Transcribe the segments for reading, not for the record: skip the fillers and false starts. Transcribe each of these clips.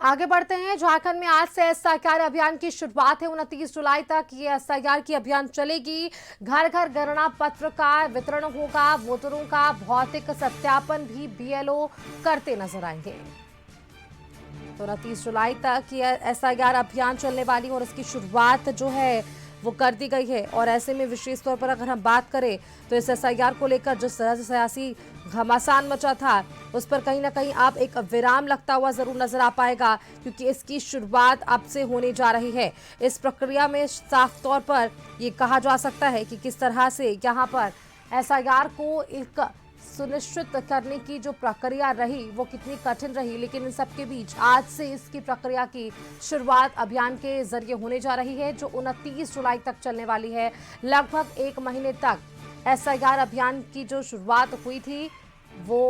आगे बढ़ते हैं। झारखंड में आज से एसआईआर अभियान की शुरुआत है। 29 जुलाई तक ये एसआईआर की अभियान चलेगी। घर घर गणना पत्र का वितरण होगा। वोटरों का भौतिक सत्यापन भी बीएलओ करते नजर आएंगे। तो 29 जुलाई तक ये एसआईआर अभियान चलने वाली और इसकी शुरुआत जो है वो कर दी गई है। और ऐसे में विशेष तौर पर अगर हम बात करें तो इस एसआईआर को लेकर जिस तरह से सियासी घमासान मचा था उस पर कहीं ना कहीं आप एक विराम लगता हुआ जरूर नजर आ पाएगा, क्योंकि इसकी शुरुआत अब से होने जा रही है। इस प्रक्रिया में साफ तौर पर ये कहा जा सकता है कि किस तरह से यहाँ पर एसआईआर को एक सुनिश्चित करने की जो प्रक्रिया रही वो कितनी कठिन रही, लेकिन इन सबके बीच आज से इसकी प्रक्रिया की शुरुआत अभियान के जरिए होने जा रही है, जो 29 जुलाई तक चलने वाली है। लगभग एक महीने तक एसआईआर अभियान की जो शुरुआत हुई थी वो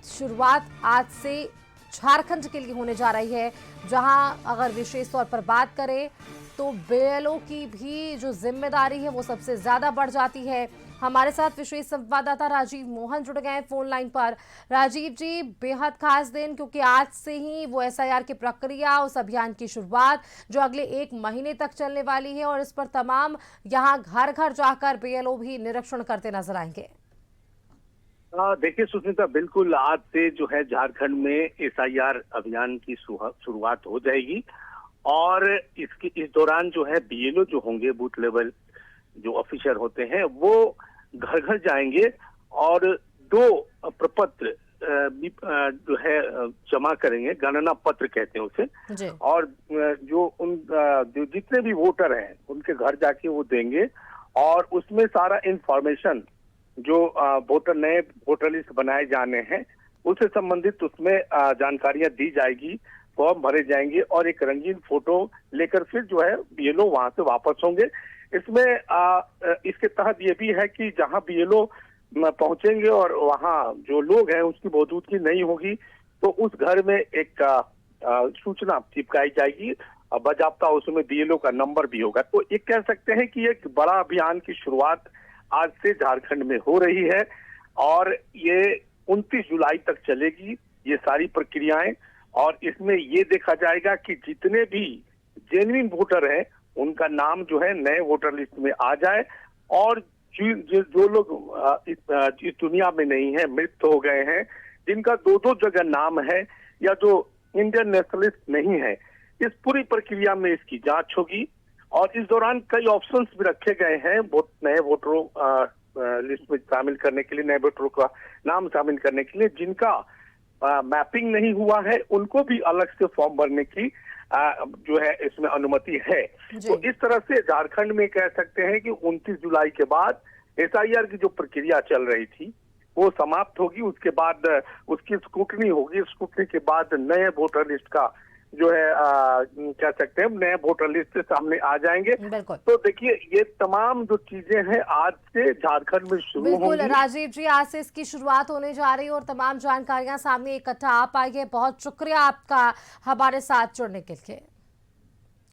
शुरुआत आज से झारखंड के लिए होने जा रही है, जहां अगर विशेष तौर पर बात करें तो बीएलओ की भी जो जिम्मेदारी है वो सबसे ज्यादा बढ़ जाती है। हमारे साथ विशेष संवाददाता राजीव मोहन जुड़ गए हैं फोन लाइन पर। राजीव जी, बेहद खास दिन, क्योंकि आज से ही वो एसआईआर की प्रक्रिया, उस अभियान की शुरुआत जो अगले एक महीने तक चलने वाली है और इस पर तमाम यहाँ घर घर जाकर बीएलओ भी निरीक्षण करते नजर आएंगे। देखिए सुष्मिता, बिल्कुल आज से जो है झारखंड में एसआईआर अभियान की शुरुआत हो जाएगी और इस दौरान जो है बीएलओ जो होंगे, बूथ लेवल जो ऑफिसर होते हैं, वो घर घर जाएंगे और 2 प्रपत्र जो है जमा करेंगे। गणना पत्र कहते हैं उसे। और जो जितने भी वोटर हैं उनके घर जाके वो देंगे और उसमें सारा इंफॉर्मेशन जो नए वोटर लिस्ट बनाए जाने हैं उससे संबंधित उसमें जानकारियां दी जाएगी, फॉर्म भरे जाएंगे और एक रंगीन फोटो लेकर फिर जो है बीएलओ वहां से वापस होंगे। इसमें इसके तहत ये भी है कि जहां बीएलओ पहुंचेंगे और वहां जो लोग हैं उसकी मौजूदगी नहीं होगी तो उस घर में एक सूचना चिपकाई जाएगी, बाजाबता उसमें बीएलओ का नंबर भी होगा। तो ये कह सकते हैं कि एक बड़ा अभियान की शुरुआत आज से झारखंड में हो रही है और ये 29 जुलाई तक चलेगी ये सारी प्रक्रियाएं। और इसमें ये देखा जाएगा कि जितने भी जेन्युइन वोटर हैं उनका नाम जो है नए वोटर लिस्ट में आ जाए और जो लोग इस दुनिया में नहीं है, मृत हो गए हैं, जिनका 2-2 जगह नाम है या जो इंडियन नेशनलिस्ट नहीं है, इस पूरी प्रक्रिया में इसकी जांच होगी। और इस दौरान कई ऑप्शंस भी रखे गए हैं नए वोटरों लिस्ट में शामिल करने के लिए, नए वोटरों का नाम शामिल करने के लिए। जिनका मैपिंग नहीं हुआ है उनको भी अलग से फॉर्म भरने की जो है इसमें अनुमति है। तो इस तरह से झारखंड में कह सकते हैं कि 29 जुलाई के बाद एसआईआर की जो प्रक्रिया चल रही थी वो समाप्त होगी। उसके बाद उसकी स्क्रूटनी होगी। स्क्रूटनी के बाद नए वोटर लिस्ट का जो है कह सकते हैं नए वोटर लिस्ट से सामने आ जाएंगे। तो देखिए ये तमाम जो चीजें हैं आज से झारखंड में शुरू होंगी। बिल्कुल राजीव जी, आज से इसकी शुरुआत होने जा रही है और तमाम जानकारियां सामने इकट्ठा आ पाई है। बहुत शुक्रिया आपका हमारे साथ जुड़ने के लिए।